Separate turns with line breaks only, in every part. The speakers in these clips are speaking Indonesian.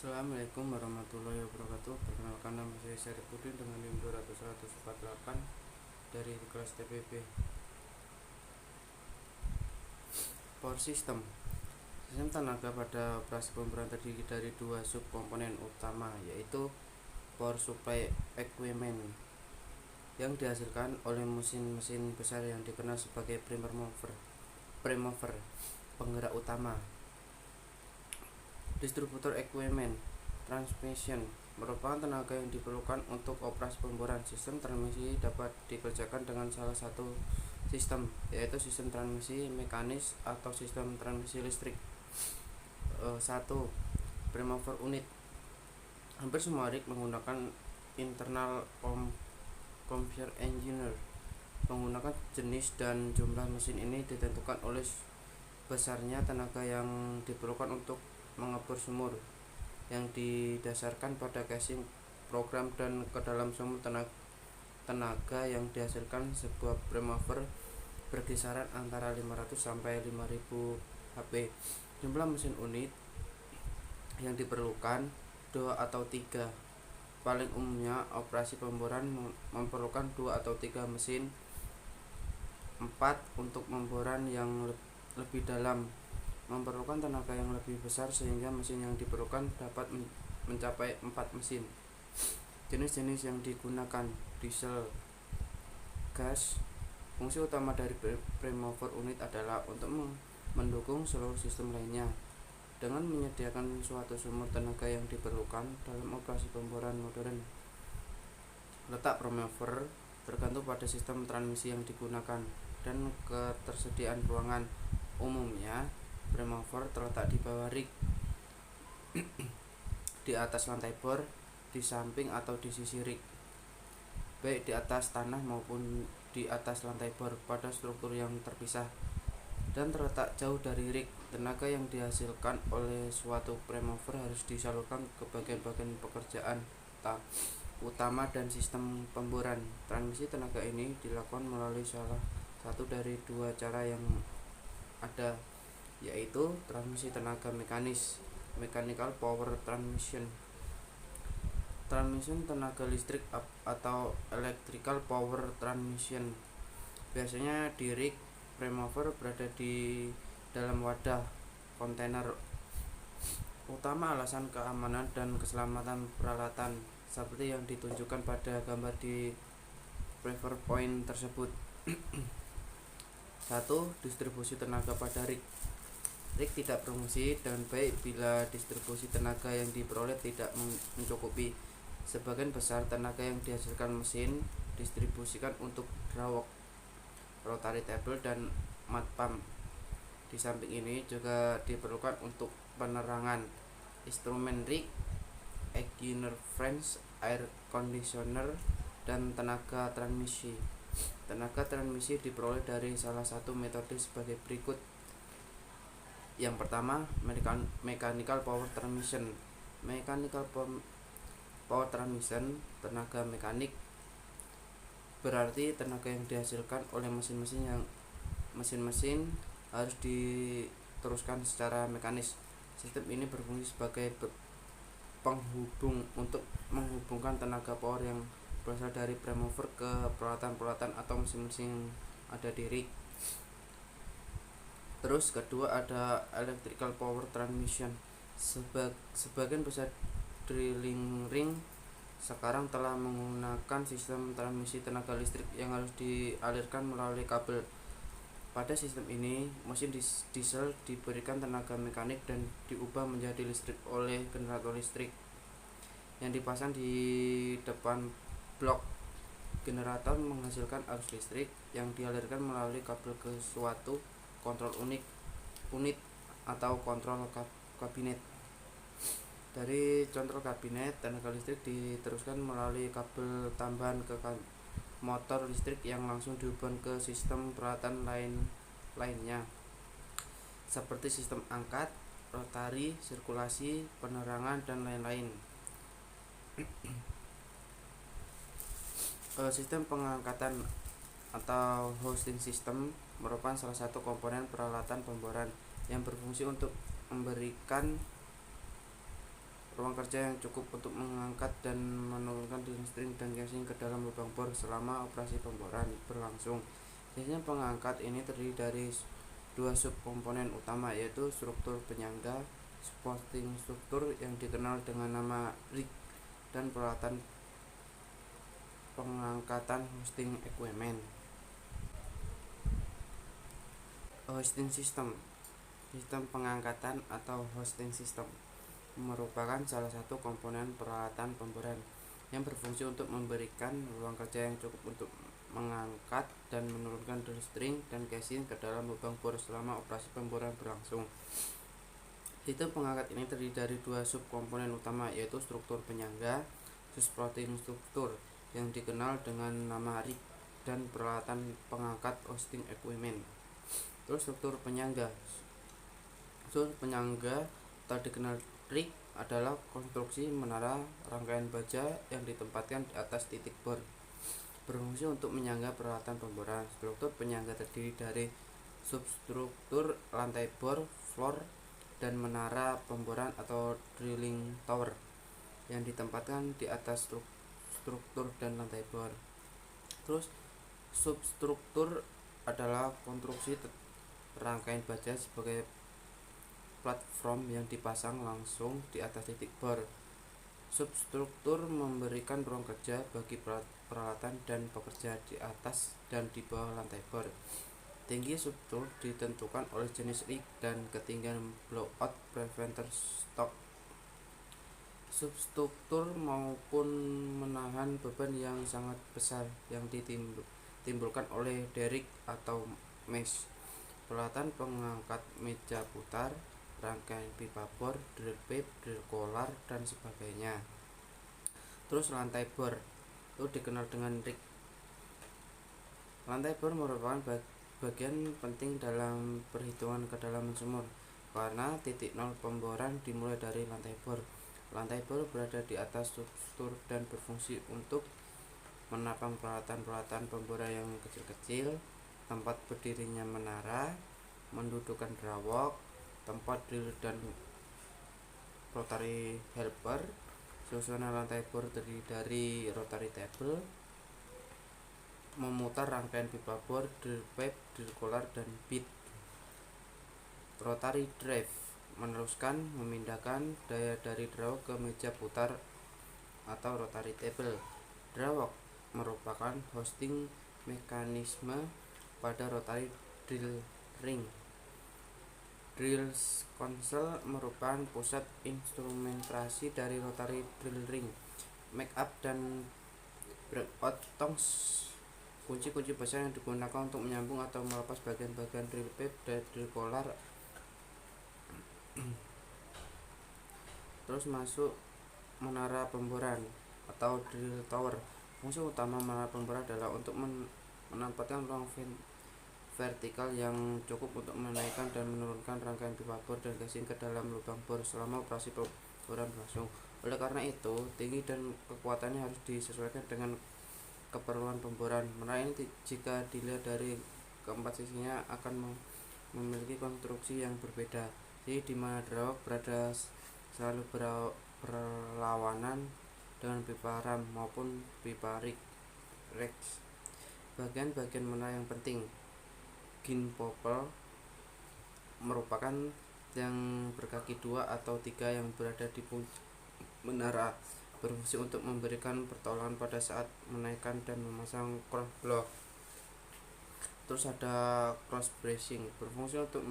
Assalamualaikum warahmatullahi wabarakatuh. Perkenalkan, nama saya Syarifudin dengan NIM 200-148 dari kelas TPB. Power System. Sistem tenaga pada operasi pemburan terdiri dari dua subkomponen utama, yaitu power supply equipment yang dihasilkan oleh mesin-mesin besar yang dikenal sebagai prime mover, penggerak utama. Distributor equipment transmission merupakan tenaga yang diperlukan untuk operasi pemboran. Sistem transmisi dapat dikerjakan dengan salah satu sistem, yaitu sistem transmisi mekanis atau sistem transmisi listrik. 1. Prime mover unit. Hampir semua rig menggunakan internal combustion engine. Menggunakan jenis dan jumlah mesin ini ditentukan oleh besarnya tenaga yang diperlukan untuk mengebor sumur yang didasarkan pada casing program dan ke dalam sumur. Tenaga yang dihasilkan sebuah prime mover berkisaran antara 500 sampai 5000 HP. Jumlah mesin unit yang diperlukan 2 atau 3. Paling umumnya operasi pemboran memerlukan 2 atau 3 mesin. 4. Untuk pemboran yang lebih dalam memerlukan tenaga yang lebih besar sehingga mesin yang diperlukan dapat mencapai 4 mesin. Jenis-jenis yang digunakan: diesel, gas. Fungsi utama dari prime mover unit adalah untuk mendukung seluruh sistem lainnya dengan menyediakan suatu sumber tenaga yang diperlukan dalam operasi pemboran modern. Letak prime mover tergantung pada sistem transmisi yang digunakan dan ketersediaan ruangan. Umumnya prime mover terletak di bawah rig, di atas lantai bor, di samping atau di sisi rig, baik di atas tanah maupun di atas lantai bor pada struktur yang terpisah, dan terletak jauh dari rig. Tenaga yang dihasilkan oleh suatu prime mover harus disalurkan ke bagian-bagian pekerjaan utama dan sistem pemboran. Transmisi tenaga ini dilakukan melalui salah satu dari dua cara yang ada, yaitu transmisi tenaga mekanis, mechanical power transmission, transmission tenaga listrik atau electrical power transmission. Biasanya di rig, prime mover berada di dalam wadah kontainer utama alasan keamanan dan keselamatan peralatan, seperti yang ditunjukkan pada gambar di PowerPoint tersebut. 1. Distribusi tenaga pada rig. Rig tidak berfungsi dengan baik bila distribusi tenaga yang diperoleh tidak mencukupi. Sebagian besar tenaga yang dihasilkan mesin distribusikan untuk drawok, rotary table, dan mat pump. Di samping ini juga diperlukan untuk penerangan, instrumen rig, engineer fans, air conditioner, dan tenaga transmisi. Tenaga transmisi diperoleh dari salah satu metode sebagai berikut. Yang pertama, mechanical power transmission. Mechanical power transmission, tenaga mekanik, berarti tenaga yang dihasilkan oleh mesin-mesin harus diteruskan secara mekanis. Sistem ini berfungsi sebagai penghubung untuk menghubungkan tenaga power yang berasal dari prime mover ke peralatan-peralatan atau mesin-mesin yang ada di rig. Terus kedua ada electrical power transmission. Sebagian besar drilling ring sekarang telah menggunakan sistem transmisi tenaga listrik yang harus dialirkan melalui kabel. Pada sistem ini, mesin diesel diberikan tenaga mekanik dan diubah menjadi listrik oleh generator listrik yang dipasang di depan blok. Generator menghasilkan arus listrik yang dialirkan melalui kabel ke suatu kontrol unit atau kontrol kabinet. Dari kontrol kabinet, tenaga listrik diteruskan melalui kabel tambahan ke motor listrik yang langsung dihubungkan ke sistem peralatan lainnya seperti sistem angkat, rotari, sirkulasi, penerangan, dan lain-lain. Sistem pengangkatan atau hosting system merupakan salah satu komponen peralatan pemboran yang berfungsi untuk memberikan ruang kerja yang cukup untuk mengangkat dan menurunkan string dan casing ke dalam lubang bor selama operasi pemboran berlangsung. Biasanya pengangkat ini terdiri dari dua subkomponen utama, yaitu struktur penyangga supporting struktur yang dikenal dengan nama rig dan peralatan pengangkatan hosting equipment. Hosting system. Sistem pengangkatan atau hosting system merupakan salah satu komponen peralatan pemboran yang berfungsi untuk memberikan ruang kerja yang cukup untuk mengangkat dan menurunkan string dan casing ke dalam lubang bor selama operasi pemboran berlangsung. Sistem pengangkat ini terdiri dari dua subkomponen utama, yaitu struktur penyangga supporting struktur yang dikenal dengan nama rig dan peralatan pengangkat hosting equipment. Terus struktur penyangga atau dikenal rig adalah konstruksi menara rangkaian baja yang ditempatkan di atas titik bor, berfungsi untuk menyangga peralatan pemboran. Struktur penyangga terdiri dari substruktur lantai bor, floor, dan menara pemboran atau drilling tower yang ditempatkan di atas struktur dan lantai bor. Terus substruktur adalah konstruksi rangkaian baja sebagai platform yang dipasang langsung di atas titik bor. Substruktur memberikan ruang kerja bagi peralatan dan pekerja di atas dan di bawah lantai bor. Tinggi substruktur ditentukan oleh jenis rig dan ketinggian blowout preventer stock substruktur maupun menahan beban yang sangat besar yang ditimbulkan oleh derrick atau mesh. Peralatan pengangkat meja putar, rangkaian pipa bor, drill pipe, drill collar, dan sebagainya. Terus lantai bor itu dikenal dengan rig. Lantai bor merupakan bagian penting dalam perhitungan kedalaman sumur karena titik nol pemboran dimulai dari lantai bor. Lantai bor berada di atas substruktur dan berfungsi untuk menapang peralatan pemboran yang kecil-kecil, tempat berdirinya menara, mendudukan drawok, tempat drill dan rotary helper. Susunan lantai bor terdiri dari rotary table, memutar rangkaian pipa bor, drill pipe, drill collar, dan bit. Rotary drive meneruskan memindahkan daya dari drawok ke meja putar atau rotary table. Drawok merupakan hosting mekanisme pada rotary drill ring. Drill console merupakan pusat instrumentasi dari rotary drill ring. Make-up dan breakout tongs kunci-kunci besar yang digunakan untuk menyambung atau melepas bagian-bagian drill pipe dan drill collar. Terus masuk menara pemboran atau drill tower. Fungsi utama menara pemboran adalah untuk menempatkan ruang vertikal yang cukup untuk menaikkan dan menurunkan rangkaian pipa bor dan casing ke dalam lubang bor selama operasi pemboran berlangsung. Oleh karena itu, tinggi dan kekuatannya harus disesuaikan dengan keperluan pemboran. Menara ini jika dilihat dari keempat sisinya akan memiliki konstruksi yang berbeda. Jadi di mana drawok berada selalu berlawanan dengan pipa ram maupun pipa rex. Bagian-bagian menara yang penting. Ginpopel merupakan yang berkaki 2 atau 3 yang berada di puncak menara, berfungsi untuk memberikan pertolongan pada saat menaikkan dan memasang cross block. Terus ada cross bracing, berfungsi untuk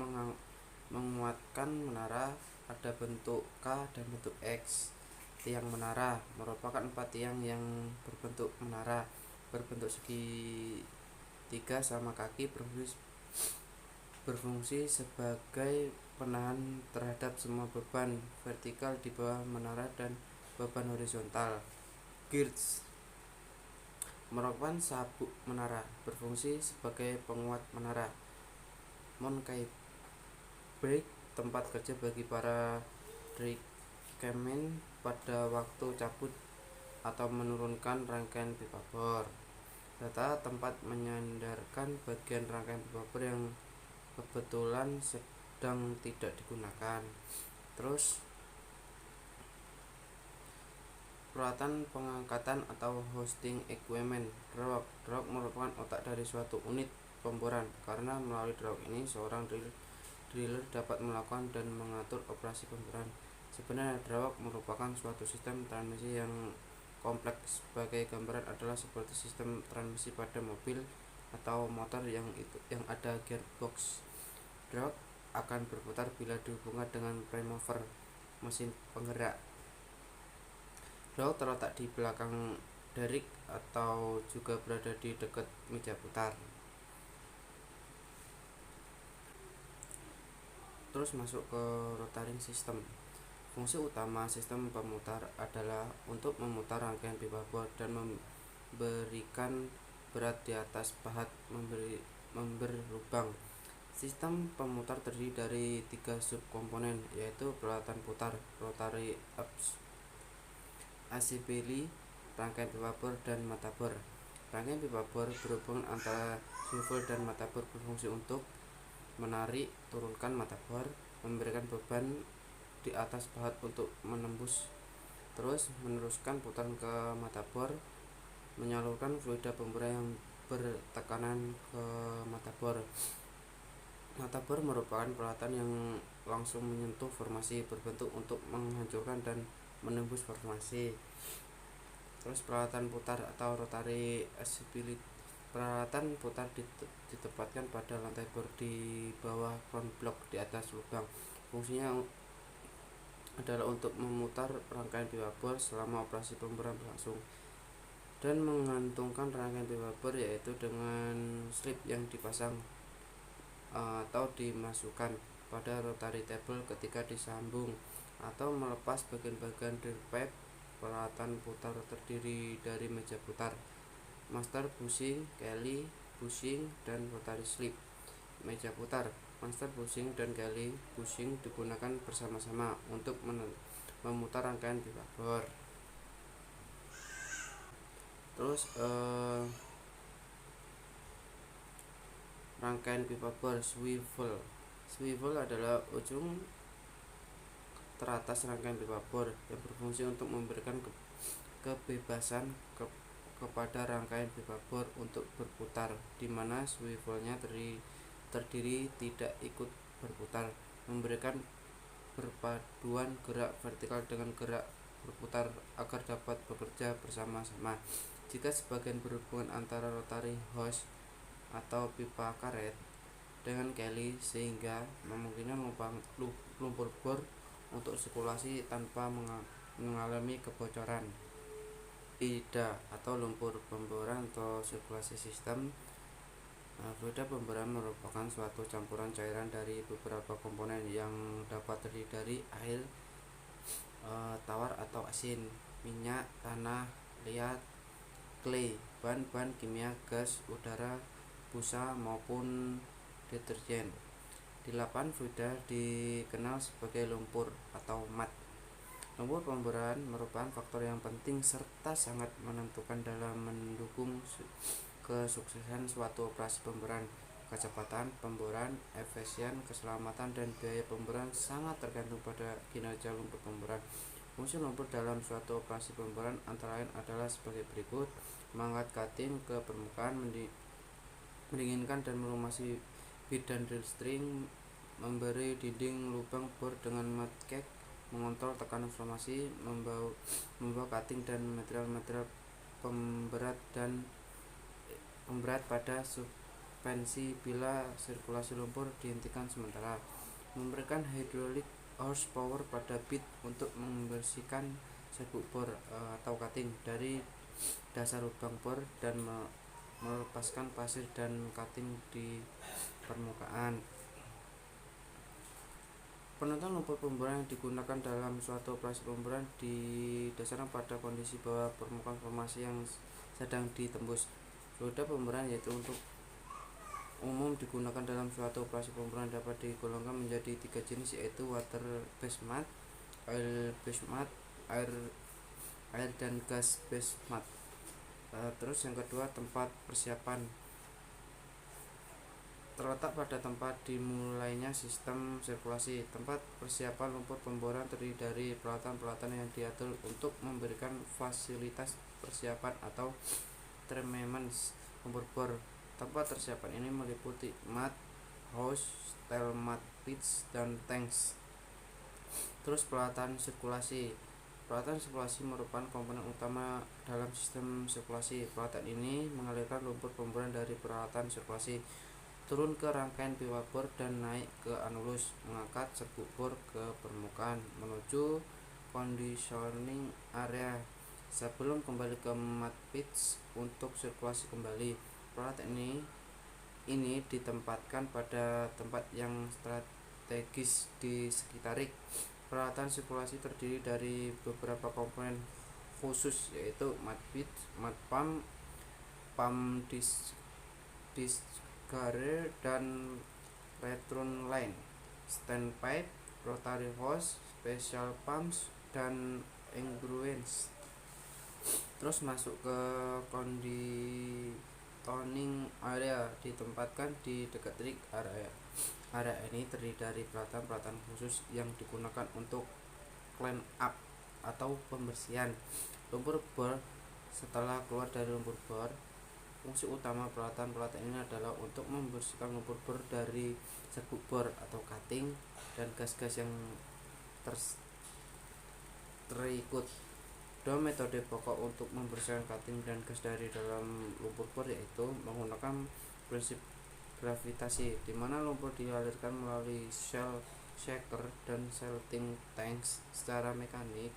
menguatkan menara. Ada bentuk K dan bentuk X. Tiang menara merupakan 4 tiang yang berbentuk menara berbentuk segitiga sama kaki, berfungsi sebagai penahan terhadap semua beban vertikal di bawah menara dan beban horizontal. Girts merupakan sabuk menara, berfungsi sebagai penguat menara. Monkey brake, tempat kerja bagi para brakemen pada waktu cabut atau menurunkan rangkaian pipa bor. Data tempat menyandarkan bagian rangkaian pipa bor yang kebetulan sedang tidak digunakan. Terus peralatan pengangkatan atau hosting equipment. Drog merupakan otak dari suatu unit pemboran, karena melalui drog ini seorang driller dapat melakukan dan mengatur operasi pemboran. Sebenarnya drog merupakan suatu sistem transmisi yang kompleks. Sebagai gambaran adalah seperti sistem transmisi pada mobil atau motor yang ada gearbox. Drog akan berputar bila dihubungkan dengan prime mover, mesin penggerak. Drog terletak di belakang derrick atau juga berada di dekat meja putar. Terus masuk ke rotaring system. Fungsi utama sistem pemutar adalah untuk memutar rangkaian pipa bor dan memberikan berat di atas pahat memberlubang. Sistem pemutar terdiri dari 3 subkomponen, yaitu peralatan putar, rotary assembly, rangkaian pipa bor, dan mata bor. Rangkaian pipa bor berhubungan antara swivel dan mata bor, berfungsi untuk menarik turunkan mata bor, memberikan beban di atas pahat untuk menembus, terus meneruskan putaran ke mata bor, menyalurkan fluida pemboran yang bertekanan ke mata bor. Mata bor merupakan peralatan yang langsung menyentuh formasi berbentuk untuk menghancurkan dan menembus formasi. Terus peralatan putar atau rotary assembly. Peralatan putar ditempatkan pada lantai bor di bawah crown block di atas lubang. Fungsinya adalah untuk memutar rangkaian pipa bor selama operasi pemboran berlangsung dan mengantungkan rangkaian pipa bor, yaitu dengan slip yang dipasang atau dimasukkan pada rotary table ketika disambung, atau melepas bagian-bagian drill pipe. Peralatan putar terdiri dari meja putar, master bushing, kelly bushing, dan rotary slip. Meja putar, master bushing, dan kelly bushing digunakan bersama-sama untuk memutar rangkaian pipa bor. Terus rangkaian pipa bor swivel. Swivel adalah ujung teratas rangkaian pipa bor yang berfungsi untuk memberikan kebebasan kepada rangkaian pipa bor untuk berputar, di mana swivelnya terdiri tidak ikut berputar, memberikan perpaduan gerak vertikal dengan gerak berputar agar dapat bekerja bersama-sama. Jika sebagian berhubungan antara rotary hose atau pipa karet dengan kelly, sehingga memungkinkan lumpur bor untuk sirkulasi tanpa mengalami kebocoran. IDA atau lumpur pemboran atau sirkulasi sistem. Fluida pemboran merupakan suatu campuran cairan dari beberapa komponen yang dapat terdiri dari air, tawar atau asin, minyak, tanah, liat, clay, bahan-bahan kimia, gas, udara, busa, maupun deterjen. Di lapangan fluida dikenal sebagai lumpur atau mud. Lumpur pemboran merupakan faktor yang penting serta sangat menentukan dalam mendukung kesuksesan suatu operasi pemboran. Kecepatan pemboran, efisien, keselamatan, dan biaya pemboran sangat tergantung pada kinerja lumpur pemboran. Fungsi lumpur dalam suatu operasi pemboran antara lain adalah sebagai berikut: mengangkat cutting ke permukaan, mendinginkan dan melumasi bit dan drill string, memberi dinding lubang bor dengan mud cake, mengontrol tekanan formasi, membawa cutting dan material pemberat pada suspensi bila sirkulasi lumpur dihentikan sementara, memberikan hydraulic horsepower pada bit untuk membersihkan serbuk bor atau cutting dari dasar lubang bor dan melepaskan pasir dan cutting di permukaan. Penentuan lumpur pemboran yang digunakan dalam suatu operasi pemboran didasarkan pada kondisi bawah permukaan formasi yang sedang ditembus. Fluida pemboran, yaitu untuk umum digunakan dalam suatu operasi pemboran, dapat digolongkan menjadi 3 jenis, yaitu water based mud, oil based mud, air dan gas based mud. Terus yang kedua, tempat persiapan. terletak pada tempat dimulainya sistem sirkulasi. Tempat persiapan lumpur pemboran terdiri dari peralatan-peralatan yang diatur untuk memberikan fasilitas persiapan atau treatment lumpur bor. Tempat persiapan ini meliputi mud house, steel mud pits, dan tanks. Terus peralatan sirkulasi. Peralatan sirkulasi merupakan komponen utama dalam sistem sirkulasi. Peralatan ini mengalirkan lumpur pemboran dari peralatan sirkulasi turun ke rangkaian pipa bor dan naik ke anulus, mengangkat serbuk bor ke permukaan menuju conditioning area sebelum kembali ke mud pits untuk sirkulasi kembali. Peralatan ini ditempatkan pada tempat yang strategis di sekitar rig. Peralatan sirkulasi terdiri dari beberapa komponen khusus, yaitu mud pit, mud pump, pump discarrier dan return line, standpipe, rotary hose, special pumps, dan engruins. Terus masuk ke conditioning area, ditempatkan di dekat rig. Area ini terdiri dari peralatan-peralatan khusus yang digunakan untuk clean up atau pembersihan lumpur bor. Setelah keluar dari lumpur bor, fungsi utama peralatan-peralatan ini adalah untuk membersihkan lumpur bor dari serbuk bor atau cutting dan gas-gas yang terikut. Dua metode pokok untuk membersihkan cutting dan gas dari dalam lumpur bor yaitu menggunakan prinsip gravitasi, di mana lumpur dialirkan melalui shell shaker dan salting tanks secara mekanik,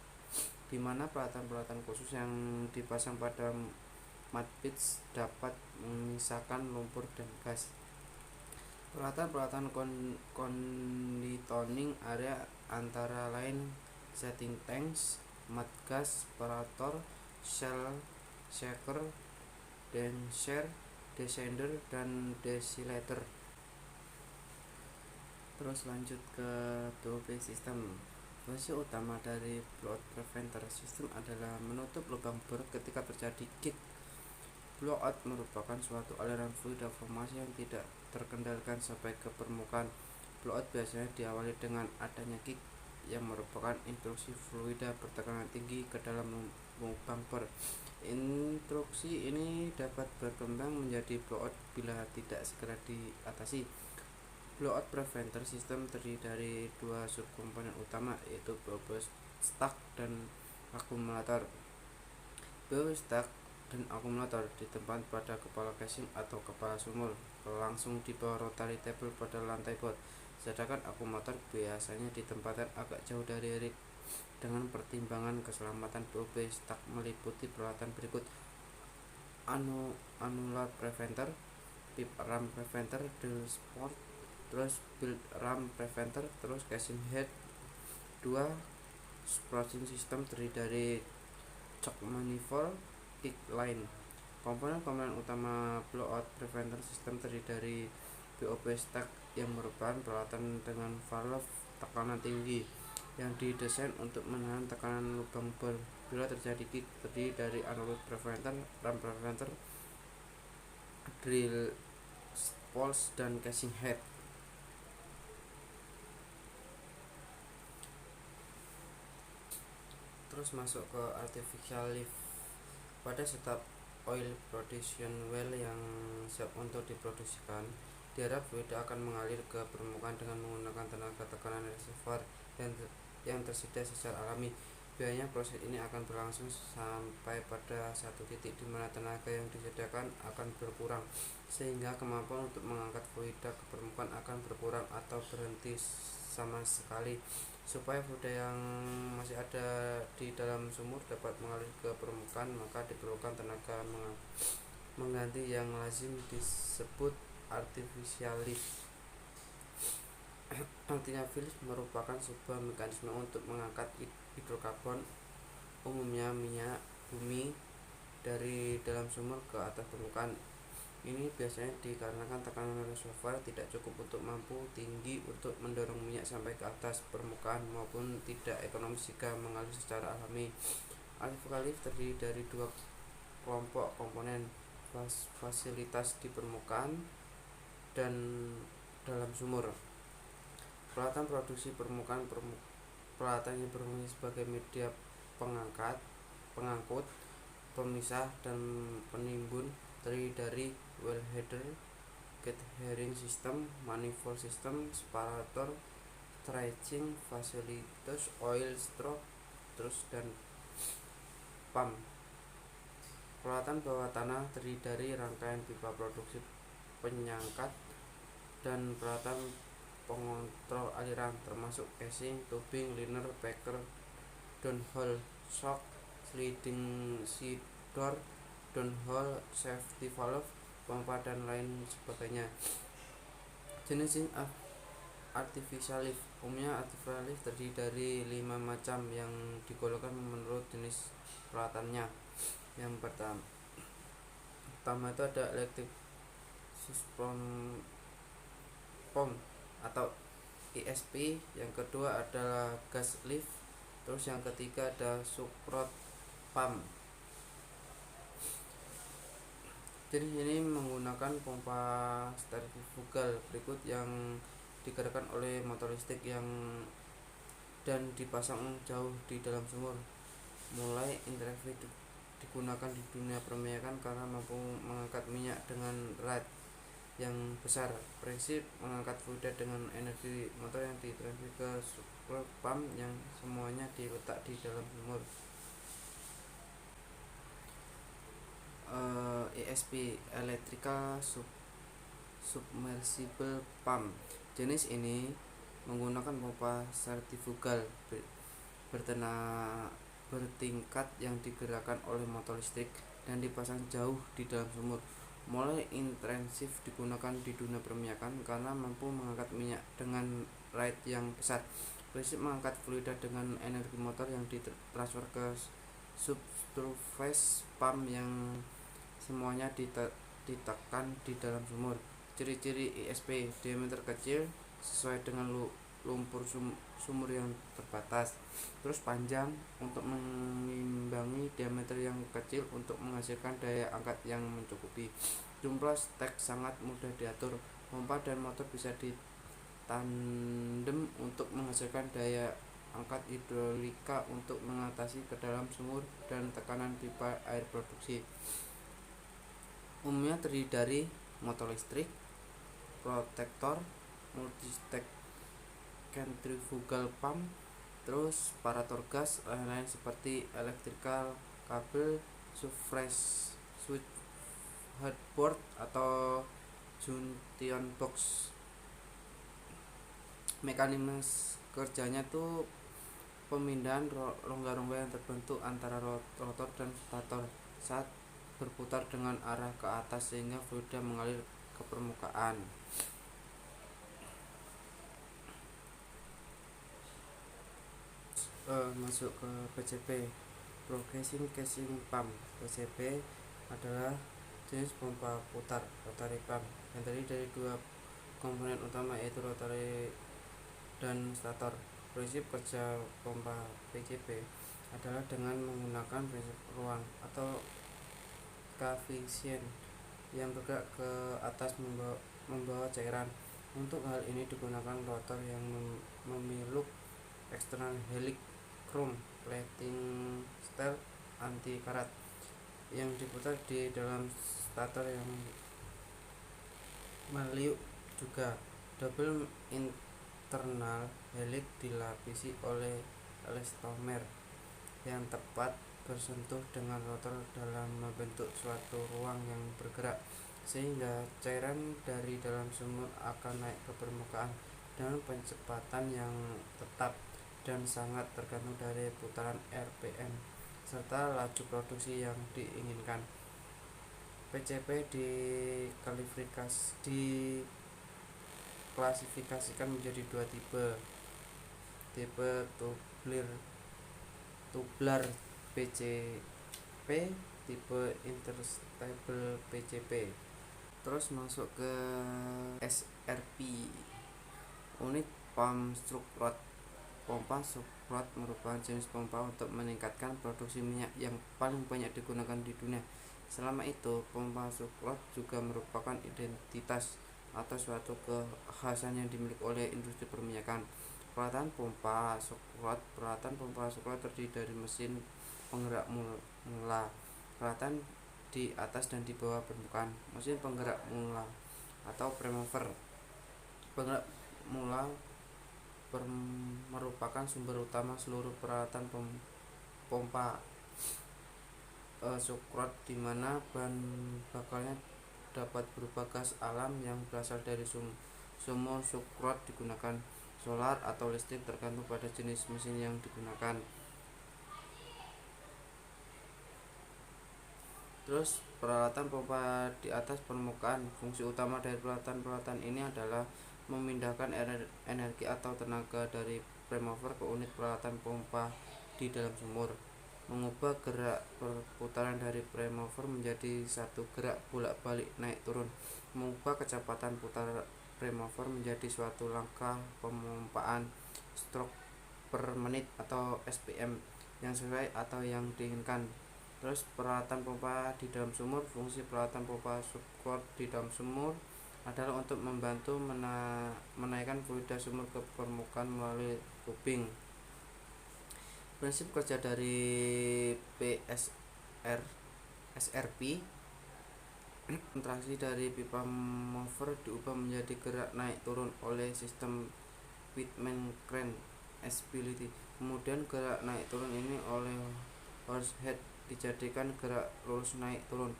di mana peralatan-peralatan khusus yang dipasang pada mud pits dapat memisahkan lumpur dan gas. Peralatan-peralatan conditioning area antara lain setting tanks, mud gas separator, shell shaker, denser, descender, dan desilator. Terus lanjut ke BOP system. Fungsi utama dari blowout preventer system adalah menutup lubang bor ketika terjadi kick. Blowout merupakan suatu aliran fluida formasi yang tidak terkendalikan sampai ke permukaan. Blowout biasanya diawali dengan adanya kick yang merupakan intrusi fluida bertekanan tinggi ke dalam lubang bor. Intruksi ini dapat berkembang menjadi blowout bila tidak segera diatasi. Blowout preventer system terdiri dari dua subkomponen utama, yaitu BOP stack dan akumulator. BOP stack dan akumulator ditempatkan pada kepala casing atau kepala sumur, langsung di bawah rotary table pada lantai bor. Sedangkan akumulator biasanya ditempatkan agak jauh dari rig. Dengan pertimbangan keselamatan, BOP stack meliputi peralatan berikut: annular preventer, pip ram preventer, drill sport, terus build ram preventer, terus casing head 2, sprouting system terdiri dari choke manifold, kick line. Komponen-komponen utama blowout preventer system terdiri dari BOP stack yang merupakan peralatan dengan valve tekanan tinggi yang didesain untuk menahan tekanan lubang bor bila terjadi kick, terdiri dari annular preventer, ram preventer, drill spokes, dan casing head. Terus masuk ke artificial lift. Pada setiap oil production well yang siap untuk diproduksikan, diharap fluida akan mengalir ke permukaan dengan menggunakan tenaga tekanan reservoir yang tersedia secara alami. Biasanya proses ini akan berlangsung sampai pada satu titik di mana tenaga yang disediakan akan berkurang, sehingga kemampuan untuk mengangkat fluida ke permukaan akan berkurang atau berhenti sama sekali. Supaya fluida yang masih ada di dalam sumur dapat mengalir ke permukaan, maka diperlukan tenaga mengganti yang lazim disebut artificial lift. Artificial lift merupakan sebuah mekanisme untuk mengangkat hidrokarbon, umumnya minyak bumi, dari dalam sumur ke atas permukaan. Ini biasanya dikarenakan tekanan reservoir tidak cukup untuk mampu tinggi untuk mendorong minyak sampai ke atas permukaan, maupun tidak ekonomis jika mengalir secara alami. Artificial lift terdiri dari dua kelompok komponen: fasilitas di permukaan dan dalam sumur. Peralatan produksi permukaan peralatan yang berfungsi sebagai media pengangkut, pemisah, dan penimbun, terdiri dari wellheader, gate-hearing system, manifold system, separator, stretching facilities, oil stroke, dan pump. Peralatan bawah tanah terdiri dari rangkaian pipa produksi penyangkat dan peralatan pengontrol aliran termasuk casing, tubing, liner, packer, downhole shock, sliding sea door, downhole safety valve, pompa, dan lain sebagainya. Jenis artificial lift. Umumnya artificial lift terdiri dari 5 macam yang digolongkan menurut jenis peralatannya. Yang pertama itu ada electric suspension pump atau ESP, yang kedua adalah gas lift, terus yang ketiga ada subfloor pump. Jadi ini menggunakan pompa centrifugal berikut yang digerakkan oleh motor listrik dan dipasang jauh di dalam sumur. Mulai intensif digunakan di dunia perminyakan karena mampu mengangkat minyak dengan rate yang besar. Prinsip mengangkat fluida dengan energi motor yang ditransfer ke subfloor pump yang semuanya diletak di dalam sumur. ESP, Electrical Submersible Pump. Jenis ini menggunakan pompa sentrifugal bertingkat yang digerakkan oleh motor listrik dan dipasang jauh di dalam sumur. Mulai intensif digunakan di dunia perminyakan karena mampu mengangkat minyak dengan rate yang besar. Prinsip mengangkat fluida dengan energi motor yang ditransfer ke subsurface pump yang semuanya ditekan di dalam sumur. Ciri-ciri ESP: diameter kecil sesuai dengan lumpur sumur yang terbatas, terus panjang untuk mengimbangi diameter yang kecil untuk menghasilkan daya angkat yang mencukupi. Jumlah stek sangat mudah diatur. Pompa dan motor bisa ditandem untuk menghasilkan daya angkat hidrolika untuk mengatasi ke dalam sumur dan tekanan pipa air produksi. Umumnya terdiri dari motor listrik, protektor, multi-stek centrifugal pump, terus separator gas, lain-lain seperti electrical kabel, switch headboard atau junction box. Mekanisme kerjanya tuh pemindahan rongga-rongga yang terbentuk antara rotor dan stator saat berputar dengan arah ke atas sehingga fluida mengalir ke permukaan. Masuk ke PCP, Progressive Casing Pump. PCP adalah jenis pompa putar rotary pump yang terdiri dari dua komponen utama yaitu rotary dan stator. Prinsip kerja pompa PCP adalah dengan menggunakan prinsip ruang atau koefisien yang bergerak ke atas membawa cairan. Untuk hal ini digunakan rotor yang memiluk eksternal helix chrome plating style anti karat yang diputar di dalam stator yang meliuk juga. Double internal helix dilapisi oleh elastomer yang tepat bersentuh dengan rotor dalam membentuk suatu ruang yang bergerak sehingga cairan dari dalam sumur akan naik ke permukaan dengan kecepatan yang tetap dan sangat tergantung dari putaran RPM serta laju produksi yang diinginkan. PCP diklasifikasikan menjadi dua tipe. Tipe tubular PCP, tipe interstable PCP. Terus masuk ke SRP, unit pump stroke rod. Pompa stroke rod merupakan jenis pompa untuk meningkatkan produksi minyak yang paling banyak digunakan di dunia. Selama itu, pompa stroke rod juga merupakan identitas atau suatu kekhasan yang dimiliki oleh industri perminyakan. Peralatan pompa Socrot. Peralatan pompa Socrot terdiri dari mesin penggerak mula, peralatan di atas dan di bawah permukaan. Mesin penggerak mula atau premover. Penggerak mula merupakan sumber utama seluruh peralatan pompa Socrot, di mana bahan bakarnya dapat berupa gas alam yang berasal dari sumur Socrot digunakan solar atau listrik tergantung pada jenis mesin yang digunakan. Terus peralatan pompa di atas permukaan. Fungsi utama dari peralatan ini adalah memindahkan energi atau tenaga dari premover ke unit peralatan pompa di dalam sumur, mengubah gerak perputaran dari premover menjadi satu gerak bolak-balik naik turun, mengubah kecepatan putar premover menjadi suatu langkah pemompaan stroke per menit atau SPM yang sesuai atau yang diinginkan. Terus peralatan pompa di dalam sumur. Fungsi peralatan pompa Socrot di dalam sumur adalah untuk membantu menaikkan fluida sumur ke permukaan melalui tubing. Prinsip kerja dari PSR SRP. Kontraksi dari pipa mover diubah menjadi gerak naik turun oleh sistem Pitman Crane Stability. Kemudian gerak naik turun ini oleh horsehead dijadikan gerak lurus naik turun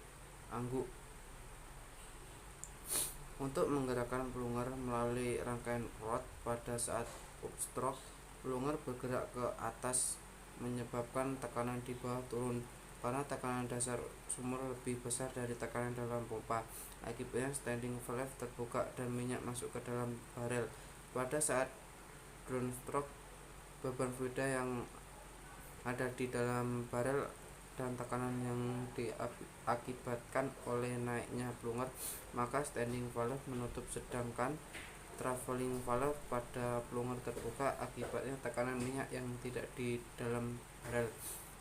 angguk. Untuk menggerakkan plunger melalui rangkaian rod pada saat upstroke, plunger bergerak ke atas menyebabkan tekanan di bawah turun karena tekanan dasar sumur lebih besar dari tekanan dalam pompa. Akibatnya standing valve terbuka dan minyak masuk ke dalam barel. Pada saat downstroke, beban fluida yang ada di dalam barel dan tekanan yang diakibatkan oleh naiknya plunger, maka standing valve menutup, sedangkan traveling valve pada plunger terbuka. Akibatnya tekanan minyak yang tidak di dalam barel.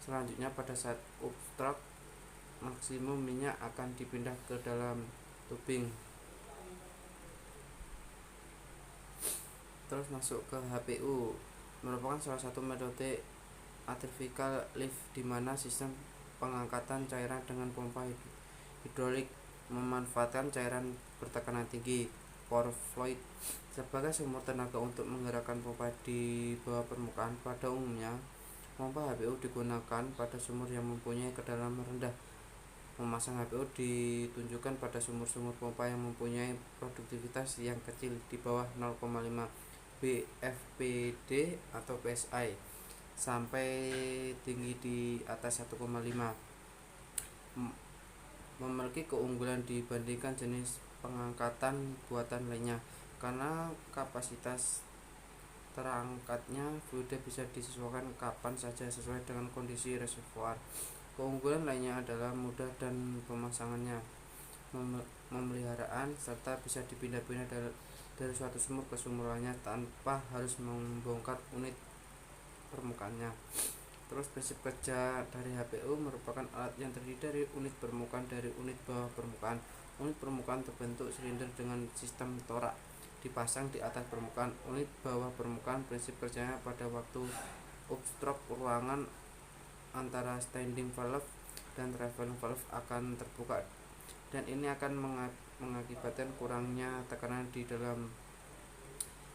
Selanjutnya pada saat upstroke, maksimum minyak akan dipindah ke dalam tubing. Terus masuk ke HPU, merupakan salah satu metode artificial lift di mana sistem pengangkatan cairan dengan pompa hidrolik memanfaatkan cairan bertekanan tinggi pore fluid sebagai sumber tenaga untuk menggerakkan pompa di bawah permukaan. Pada umumnya, pompa HPU digunakan pada sumur yang mempunyai kedalaman rendah. Memasang HPU ditunjukkan pada sumur-sumur pompa yang mempunyai produktivitas yang kecil di bawah 0,5 BFPD atau PSI sampai tinggi di atas 1,5, memiliki keunggulan dibandingkan jenis pengangkatan buatan lainnya karena kapasitas terangkatnya fluida bisa disesuaikan kapan saja sesuai dengan kondisi reservoir. Keunggulan lainnya adalah mudah dan pemasangannya, pemeliharaan, serta bisa dipindah-pindah dari suatu sumur ke sumur lainnya tanpa harus membongkar unit permukaannya. Terus prinsip kerja dari HPU merupakan alat yang terdiri dari unit permukaan dari unit bawah permukaan. Unit permukaan terbentuk silinder dengan sistem torak dipasang di atas permukaan unit bawah permukaan. Prinsip kerjanya pada waktu upstroke, ruangan antara standing valve dan traveling valve akan terbuka, dan ini akan mengakibatkan kurangnya tekanan di dalam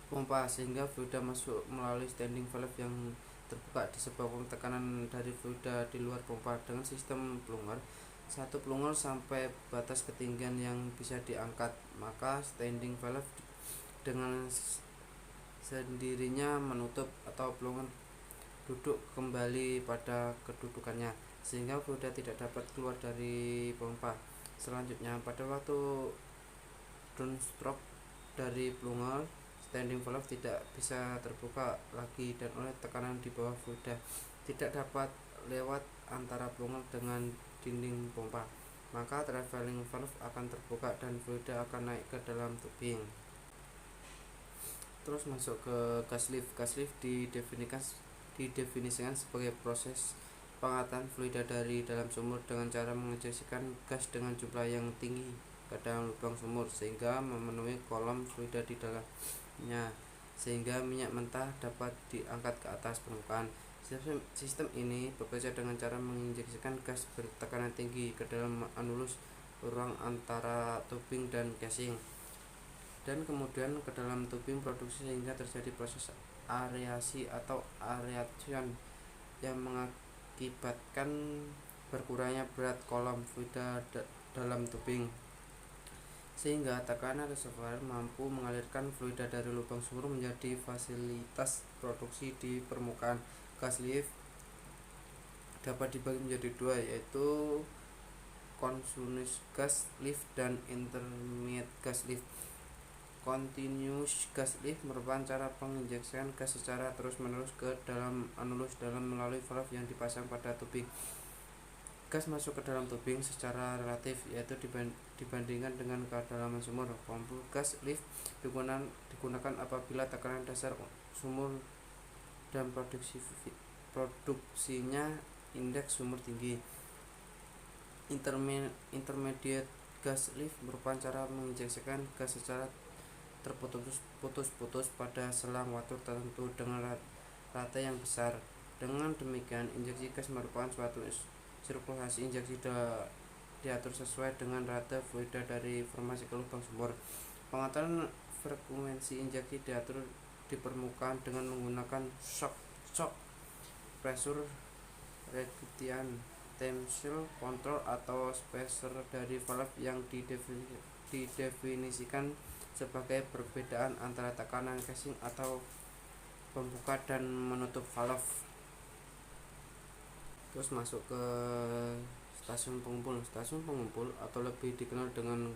pompa sehingga fluida masuk melalui standing valve yang terbuka disebabkan tekanan dari fluida di luar pompa. Dengan sistem plunger, satu plunger sampai batas ketinggian yang bisa diangkat, maka standing valve dengan sendirinya menutup atau plunger duduk kembali pada kedudukannya sehingga fluida tidak dapat keluar dari pompa. Selanjutnya, pada waktu downstroke dari plunger, standing valve tidak bisa terbuka lagi dan oleh tekanan di bawah fluida tidak dapat lewat antara plunger dengan dinding pompa, maka traveling valve akan terbuka dan fluida akan naik ke dalam tubing. Terus masuk ke gas lift. Gas lift didefinisikan sebagai proses pengangkatan fluida dari dalam sumur dengan cara menginjeksikan gas dengan jumlah yang tinggi ke dalam lubang sumur sehingga memenuhi kolom fluida di dalamnya, sehingga minyak mentah dapat diangkat ke atas permukaan. Sistem ini bekerja dengan cara menginjeksikan gas bertekanan tinggi ke dalam anulus ruang antara tubing dan casing, dan kemudian ke dalam tubing produksi sehingga terjadi proses areasi atau aeration yang mengakibatkan berkurangnya berat kolom fluida dalam tubing, sehingga tekanan reservoir mampu mengalirkan fluida dari lubang sumur menjadi fasilitas produksi di permukaan. Gas lift dapat dibagi menjadi dua, yaitu continuous gas lift dan intermediate gas lift. Continuous gas lift merupakan cara penginjeksian gas secara terus-menerus ke dalam anulus dalam melalui valve yang dipasang pada tubing. Gas masuk ke dalam tubing secara relatif, yaitu dibandingkan dengan kedalaman sumur. Pompa gas lift digunakan apabila tekanan dasar sumur dan produksinya indeks sumur tinggi. Intermediate gas lift merupakan cara menginjeksikan gas secara terputus-putus pada selang waktu tertentu dengan rata yang besar. Dengan demikian, injeksi gas merupakan suatu sirkulasi injeksi diatur sesuai dengan rata fluida dari formasi ke lubang sumur. Pengaturan frekuensi injeksi diatur di permukaan dengan menggunakan shock pressure reduction tension control atau spacer dari valve yang didefinisikan sebagai perbedaan antara tekanan casing atau pembuka dan menutup valve. Terus masuk ke stasiun pengumpul. Stasiun pengumpul atau lebih dikenal dengan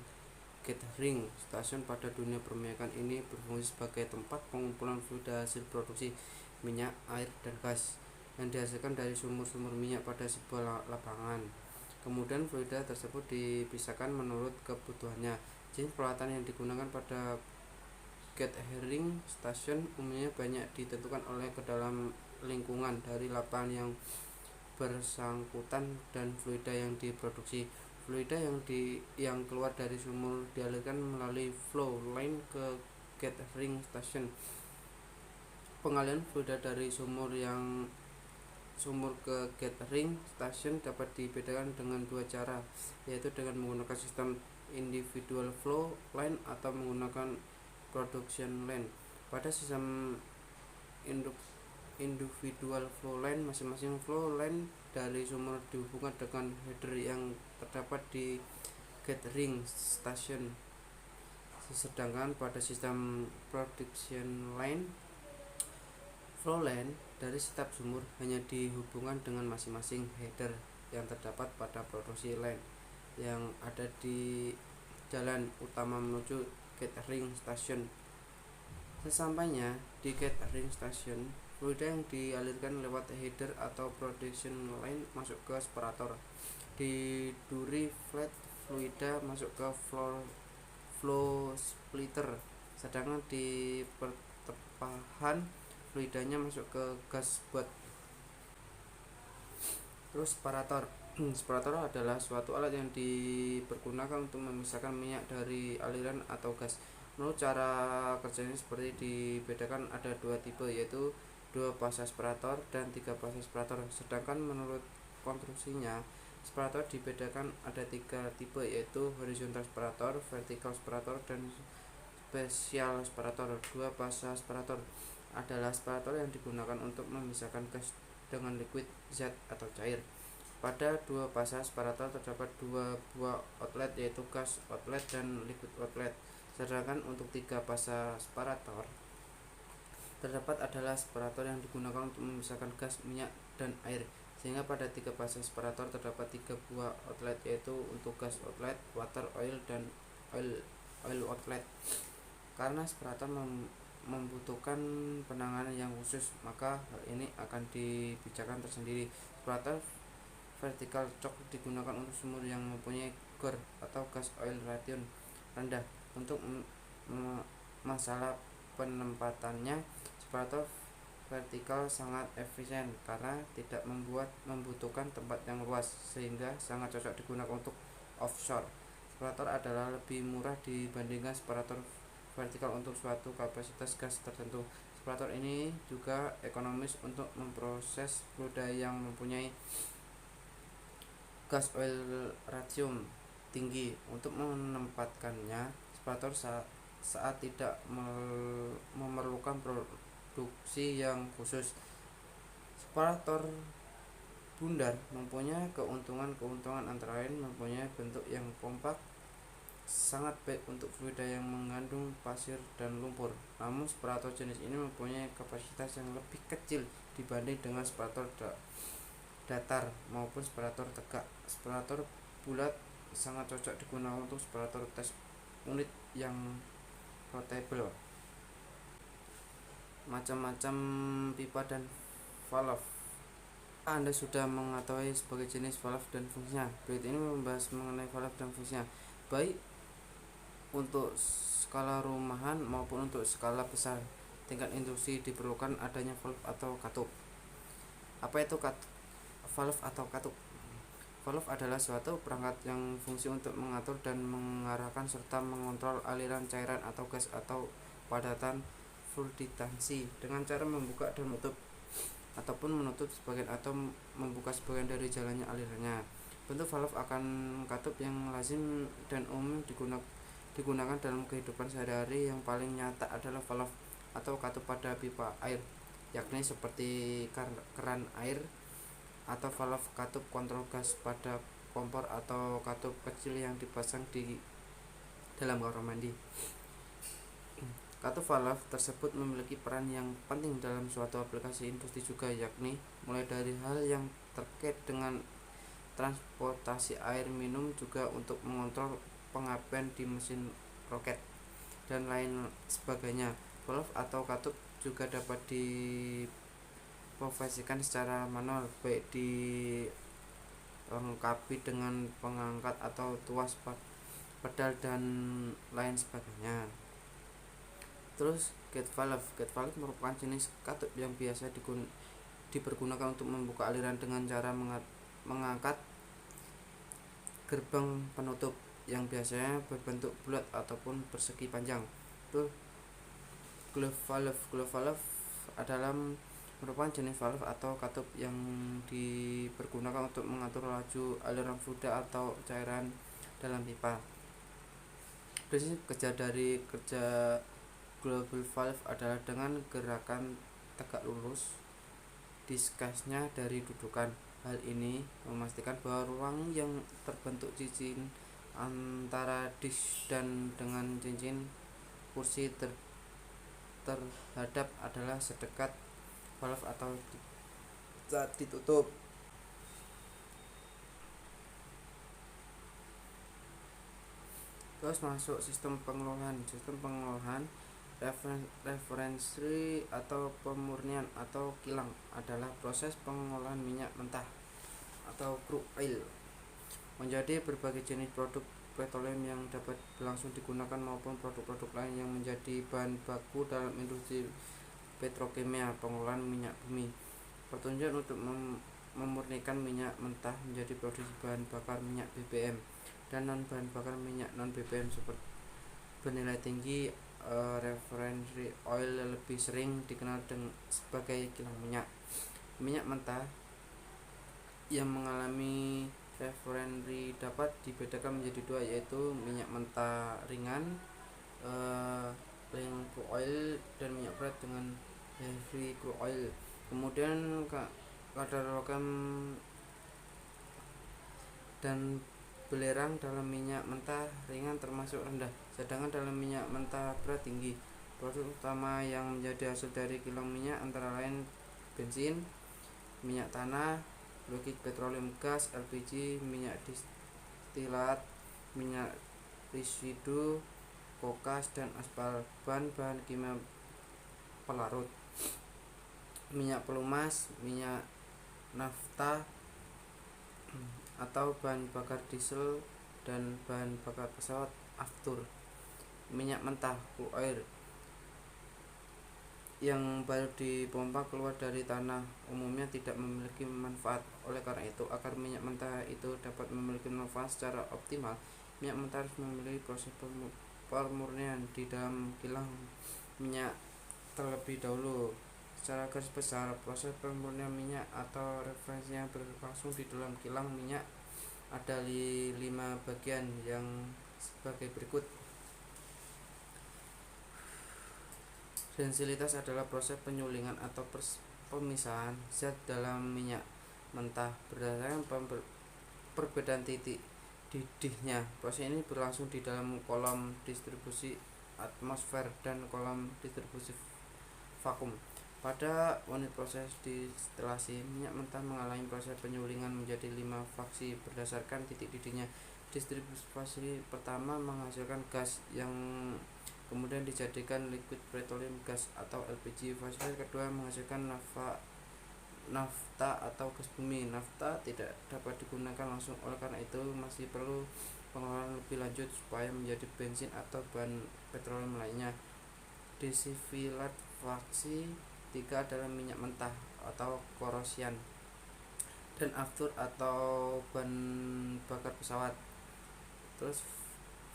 gathering station pada dunia perminyakan ini berfungsi sebagai tempat pengumpulan fluida hasil produksi minyak, air, dan gas yang dihasilkan dari sumur-sumur minyak pada sebuah lapangan. Kemudian fluida tersebut dipisahkan menurut kebutuhannya. Jenis peralatan yang digunakan pada gathering station umumnya banyak ditentukan oleh kedalam lingkungan dari lapangan yang bersangkutan dan fluida yang diproduksi. Fluida yang keluar dari sumur dialirkan melalui flow line ke gathering station. Pengalihan fluida dari sumur ke gathering station dapat dibedakan dengan dua cara, yaitu dengan menggunakan sistem individual flow line atau menggunakan production line. Pada sistem individual flow line, masing-masing flow line dari sumur dihubungkan dengan header yang terdapat di gathering station. Sedangkan pada sistem production line, flow line dari setiap sumur hanya dihubungkan dengan masing-masing header yang terdapat pada produksi line yang ada di jalan utama menuju gathering station. Sesampainya di gathering station, fluida yang dialirkan lewat header atau production line masuk ke separator. Di duri flat, fluida masuk ke flow splitter, sedangkan di pertepahan fluidanya masuk ke gas buat. Terus separator. Separator adalah suatu alat yang dipergunakan untuk memisahkan minyak dari aliran atau gas. Menurut cara kerjanya seperti dibedakan ada dua tipe, yaitu 2 fase separator dan 3 fase separator. Sedangkan menurut konstruksinya, separator dibedakan ada 3 tipe, yaitu horizontal separator, vertical separator, dan spesial separator. 2 fase separator adalah separator yang digunakan untuk memisahkan gas dengan liquid, zat, atau cair. Pada 2 fase separator terdapat 2 buah outlet, yaitu gas outlet dan liquid outlet. Sedangkan untuk 3 fase separator terdapat adalah separator yang digunakan untuk memisahkan gas, minyak, dan air. Sehingga pada 3 fase separator terdapat 3 buah outlet, yaitu untuk gas outlet, water oil, dan oil outlet. Karena separator membutuhkan penanganan yang khusus, maka hal ini akan dibicarakan tersendiri. Separator vertical choke digunakan untuk sumur yang mempunyai GOR atau gas oil ration rendah. Untuk masalah penempatannya, separator vertikal sangat efisien karena tidak membutuhkan tempat yang luas, sehingga sangat cocok digunakan untuk offshore. separator adalah lebih murah dibandingkan separator vertikal untuk suatu kapasitas gas tertentu. Separator ini juga ekonomis untuk memproses fluida yang mempunyai gas oil ratio tinggi. Untuk menempatkannya, separator saat tidak memerlukan produksi yang khusus. Separator bundar mempunyai keuntungan antara lain mempunyai bentuk yang kompak, sangat baik untuk fluida yang mengandung pasir dan lumpur. Namun separator jenis ini mempunyai kapasitas yang lebih kecil dibanding dengan separator datar maupun separator tegak. Separator bulat sangat cocok digunakan untuk separator tes unit yang portable. Macam-macam pipa dan valve. Anda sudah mengetahui sebagai jenis valve dan fungsinya. Berikut ini membahas mengenai valve dan fungsinya, baik untuk skala rumahan maupun untuk skala besar tingkat industri. Diperlukan adanya valve atau katup. Apa itu valve atau katup? Valve adalah suatu perangkat yang fungsi untuk mengatur dan mengarahkan serta mengontrol aliran cairan atau gas atau padatan fluiditansi dengan cara membuka dan menutup ataupun menutup sebagian atau membuka sebagian dari jalannya alirannya. Bentuk valve akan katup yang lazim dan umum digunakan dalam kehidupan sehari-hari. Yang paling nyata adalah valve atau katup pada pipa air, yakni seperti keran air, atau valve katup kontrol gas pada kompor atau katup kecil yang dipasang di dalam kamar mandi. Katup valve tersebut memiliki peran yang penting dalam suatu aplikasi industri juga, yakni mulai dari hal yang terkait dengan transportasi air minum juga untuk mengontrol pengapian di mesin roket dan lain sebagainya. Valve atau katup juga dapat dioperasikan secara manual, baik dilengkapi dengan pengangkat atau tuas pedal dan lain sebagainya. Terus gate valve. Gate valve merupakan jenis katup yang biasa dipergunakan untuk membuka aliran dengan cara mengangkat gerbang penutup yang biasanya berbentuk bulat ataupun persegi panjang. Terus glove valve. Glove valve adalah merupakan jenis valve atau katup yang dipergunakan untuk mengatur laju aliran fluida atau cairan dalam pipa. Prinsip kerja glove valve adalah dengan gerakan tegak lurus diskasnya dari dudukan. Hal ini memastikan bahwa ruang yang terbentuk cincin antara disk dan dengan cincin kursi terhadap adalah sedekat valve atau saat ditutup. Terus masuk sistem pengelolaan. Sistem pengelolaan referensi atau pemurnian atau kilang adalah proses pengolahan minyak mentah atau crude oil menjadi berbagai jenis produk petroleum yang dapat langsung digunakan maupun produk-produk lain yang menjadi bahan baku dalam industri petrokimia. Pengolahan minyak bumi. Pertunjukan untuk memurnikan minyak mentah menjadi produksi bahan bakar minyak BBM dan non bahan bakar minyak non BBM seperti bernilai tinggi. Referensi oil lebih sering dikenal sebagai kilang minyak. Minyak mentah yang mengalami referensi dapat dibedakan menjadi dua, yaitu minyak mentah ringan lean crude oil dan minyak berat dengan heavy crude oil. Kemudian kadar logam dan belerang dalam minyak mentah ringan termasuk rendah, sedangkan dalam minyak mentah berat tinggi. Produk utama yang menjadi hasil dari kilang minyak antara lain bensin, minyak tanah, liquid petroleum gas LPG, minyak distilat, minyak residu, kokas dan aspal. Bahan-bahan kimia pelarut, minyak pelumas, minyak nafta atau bahan bakar diesel dan bahan bakar pesawat aftur. Minyak mentah crude oil yang baru dipompa keluar dari tanah umumnya tidak memiliki manfaat. Oleh karena itu, agar minyak mentah itu dapat memiliki manfaat secara optimal, Minyak mentah harus memiliki proses pemurnian di dalam kilang minyak terlebih dahulu. Secara garis besar, proses pemurnian minyak atau referensi yang berlangsung di dalam kilang minyak ada 5 bagian yang sebagai berikut. Densilitas adalah proses penyulingan atau pemisahan zat dalam minyak mentah berdasarkan perbedaan titik didihnya. Proses ini berlangsung di dalam kolom distribusi atmosfer dan kolom distribusi vakum. Pada unit proses distilasi, minyak mentah mengalami proses penyulingan menjadi 5 faksi berdasarkan titik didihnya. Distribusi fase pertama menghasilkan gas yang kemudian dijadikan liquid petroleum gas atau LPG. Fase kedua menghasilkan nafta atau gas bumi. Nafta tidak dapat digunakan langsung, oleh karena itu masih perlu pengolahan lebih lanjut supaya menjadi bensin atau bahan petroleum lainnya. Distillate faksi 3 adalah minyak mentah atau korosian dan aftur atau bahan bakar pesawat. Terus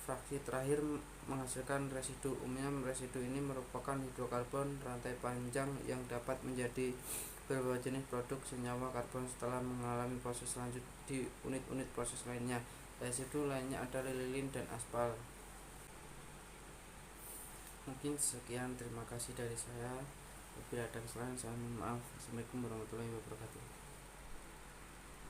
fraksi terakhir menghasilkan residu. Umumnya residu ini merupakan hidrokarbon rantai panjang yang dapat menjadi beberapa jenis produk senyawa karbon setelah mengalami proses lanjut di unit-unit proses lainnya. Residu lainnya adalah lilin dan aspal. Mungkin sekian, terima kasih dari saya. Bila ada kesalahan saya mohon maaf. Assalamualaikum warahmatullahi wabarakatuh.